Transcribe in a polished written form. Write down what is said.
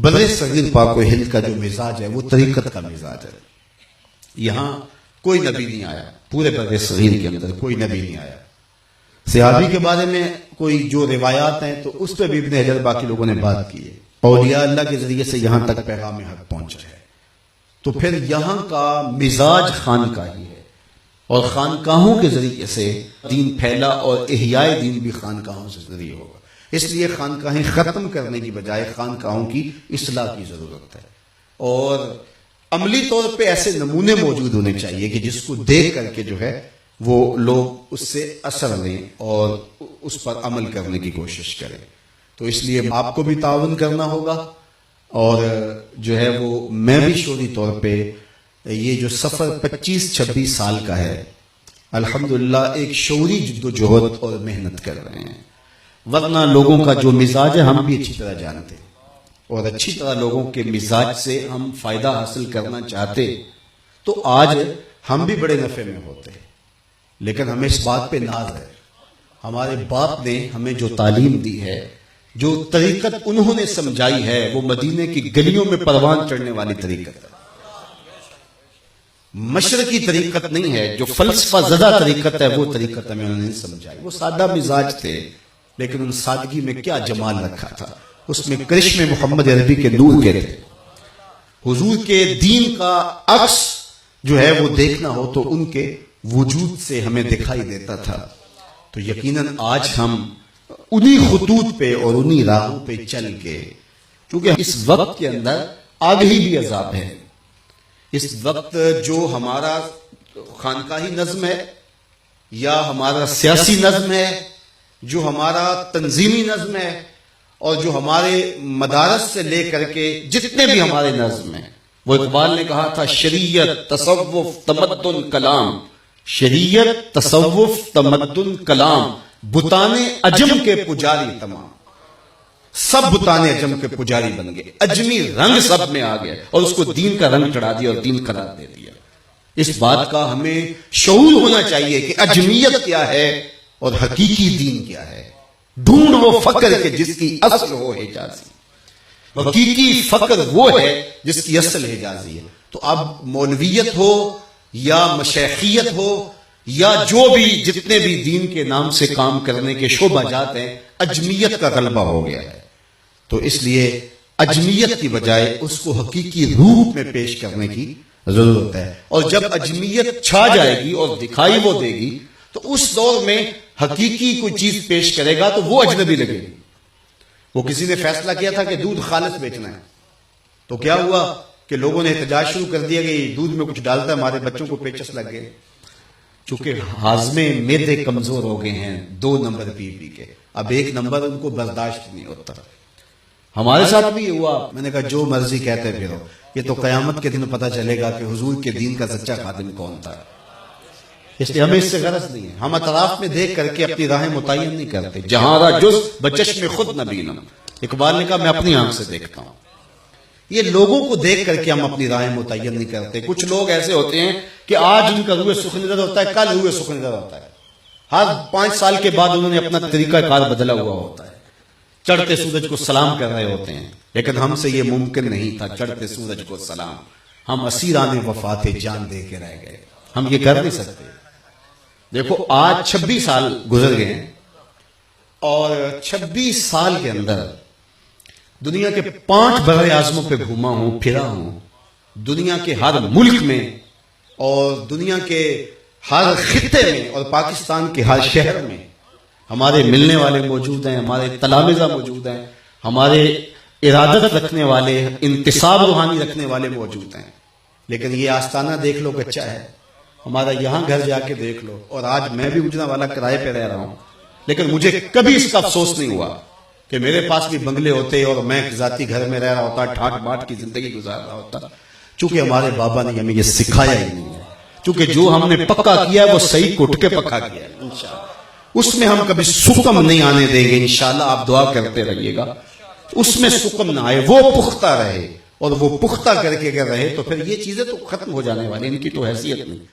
بر صغیر پاک و ہند کا جو مزاج ہے وہ طریقت کا مزاج ہے. یہاں کوئی نبی نہیں آیا، پورے بر صغیر کے اندر کوئی نبی نہیں آیا. صحابی کے بارے میں کوئی جو روایات ہیں تو اس پہ بھی ابن حجر باقی لوگوں نے بات کی ہے. اولیاء اللہ کے ذریعے سے یہاں تک پیغام حق پہنچا ہے. تو پھر یہاں کا مزاج خانقاہی ہے، اور خانقاہوں کے ذریعے سے دین پھیلا، اور احیاء دین بھی خانقاہوں سے ذریعے ہوگا. اس لیے خانقاہیں ختم کرنے کی بجائے خانقاہوں کی اصلاح کی ضرورت ہے، اور عملی طور پہ ایسے نمونے موجود ہونے چاہیے کہ جس کو دیکھ کر کے جو ہے وہ لوگ اس سے اثر لیں اور اس پر عمل کرنے کی کوشش کریں. تو اس لیے آپ کو بھی تعاون کرنا ہوگا، اور جو ہے وہ میں بھی شعوری طور پہ یہ جو سفر 25-26 سال کا ہے الحمدللہ ایک شعوری جد و جہد اور محنت کر رہے ہیں. ورنہ لوگوں کا جو مزاج ہے ہم بھی اچھی طرح جانتے ہیں، اور اچھی طرح لوگوں کے مزاج سے ہم فائدہ حاصل کرنا چاہتے تو آج ہم بھی بڑے نفع میں ہوتے. لیکن ہمیں اس بات پہ ناز ہے، ہمارے باپ نے ہمیں جو تعلیم دی ہے، جو طریقت انہوں نے سمجھائی ہے، وہ مدینے کی گلیوں میں پروان چڑھنے والی طریقت ہے، مشرقی طریقت نہیں ہے. جو فلسفہ زدہ طریقت ہے وہ طریقت ہمیں انہوں نے سمجھائی. وہ سادہ مزاج تھے، لیکن ان سادگی میں کیا جمال رکھا تھا، اس میں کرشمے محمد عربی کے نور کے تھے. حضور کے دین کا عکس جو ہے وہ دیکھنا ہو تو ان کے وجود سے ہمیں دکھائی دیتا تھا. تو یقیناً آج ہم انہی خطوط پہ اور انہی راہوں پہ چل کے، کیونکہ اس وقت کے اندر آگہی بھی عذاب ہے. اس وقت جو ہمارا خانقاہی نظم ہے، یا ہمارا سیاسی نظم ہے، جو ہمارا تنظیمی نظم ہے، اور جو ہمارے مدارس سے لے کر کے جتنے بھی ہمارے نظم ہیں، وہ اقبال نے کہا تھا شریعت تصوف تمدن کلام، شریعت تصوف تمدن کلام، بتانے عجم کے پجاری تمام. سب بتانے عجم کے پجاری بن گئے، اجمی رنگ سب میں آ گیا، اور اس کو دین کا رنگ چڑھا دیا اور دین قرار دے دیا. اس بات کا ہمیں شعور ہونا چاہیے کہ اجمیت کیا ہے اور حقیقی دین کیا ہے. ڈھونڈ وہ فقر کے جس کی اصل ہو حجازی، حقیقی فقر وہ ہے جس کی اصل حجازی ہے. تو اب مولویت ہو یا مشیخیت ہو یا جو بھی جتنے بھی دین کے نام سے کام کرنے کے شعبہ جات ہیں، اجمیت کا غلبہ ہو گیا ہے. تو اس لیے اجمیت کی بجائے اس کو حقیقی روپ میں پیش کرنے کی ضرورت ہے. اور جب اجمیت چھا جائے گی اور دکھائی وہ دے گی تو اس دور میں حقیقی کوئی چیز پیش کرے گا تو وہ اجنبی لگے گی. وہ کسی نے فیصلہ کیا تھا کہ دودھ خالص بیچنا ہے، تو کیا ہوا کہ لوگوں نے احتجاج شروع کر دیا کہ دودھ میں کچھ ڈالتا ہے، ہمارے بچوں کو پیچس لگ گئے. چونکہ ہاضمے معدے کمزور ہو گئے ہیں 2 نمبر پی پی کے، اب 1 نمبر ان کو برداشت نہیں ہوتا. ہمارے ساتھ بھی ہوا. میں نے کہا جو مرضی کہتے پھرو، یہ تو قیامت کے دن پتہ چلے گا کہ حضور کے دین کا سچا خادم کون تھا. اس لیے ہمیں اس سے غرض نہیں ہے. ہم اطراف میں دیکھ کر کے اپنی راہیں متعین نہیں کرتے. جہاں را جز بچشم خود نبینم، اقبال نے کہا میں اپنی آنکھ سے دیکھتا ہوں. یہ لوگوں کو دیکھ کر کے ہم اپنی راہیں متعین نہیں کرتے. کچھ لوگ ایسے ہوتے ہیں کہ آج ان کا روح سخن نظر ہوتا ہے، کل روح سخن نظر ہوتا ہے. ہر 5 سال کے بعد انہوں نے اپنا طریقہ کار بدلا ہوا ہوتا ہے. چڑھتے سورج کو سلام کر رہے ہوتے ہیں، لیکن ہم سے یہ ممکن نہیں تھا چڑھتے سورج کو سلام. ہم اسیران وفا تھے، جان دے کے رہ گئے. ہم یہ کر نہیں سکتے. دیکھو آج 26 سال گزر گئے ہیں، اور 26 سال کے اندر دنیا کے 5 بر اعظموں پہ گھوما ہوں، پھرا ہوں. دنیا کے ہر ملک میں اور دنیا کے ہر خطے میں اور پاکستان کے ہر شہر میں ہمارے ملنے والے موجود ہیں، ہمارے تلامذہ موجود ہیں، ہمارے ارادت رکھنے والے، انتصاب روحانی رکھنے والے موجود ہیں. لیکن یہ آستانہ دیکھ لو کچا ہے. ہمارا یہاں گھر جا کے دیکھ لو. اور آج میں بھی اجنا والا کرائے پہ رہ رہا ہوں، لیکن مجھے کبھی اس کا افسوس نہیں ہوا کہ میرے پاس بھی بنگلے ہوتے اور میں ذاتی گھر میں رہ رہا ہوتا، ٹھاٹ باٹ کی زندگی گزار رہا ہوتا. چونکہ ہمارے بابا نے ہمیں یہ سکھایا ہی نہیں ہے. چونکہ جو ہم نے پکا کیا ہے وہ صحیح کٹ کے پکا کیا ہے. انشاءاللہ اس میں ہم کبھی سکم نہیں آنے دیں گے. انشاءاللہ آپ دعا کرتے رہیے گا اس میں سکم نہ آئے، وہ پختہ رہے. اور وہ پختہ کر کے اگر رہے تو پھر یہ چیزیں تو ختم ہو جانے والی، ان کی تو حیثیت نہیں.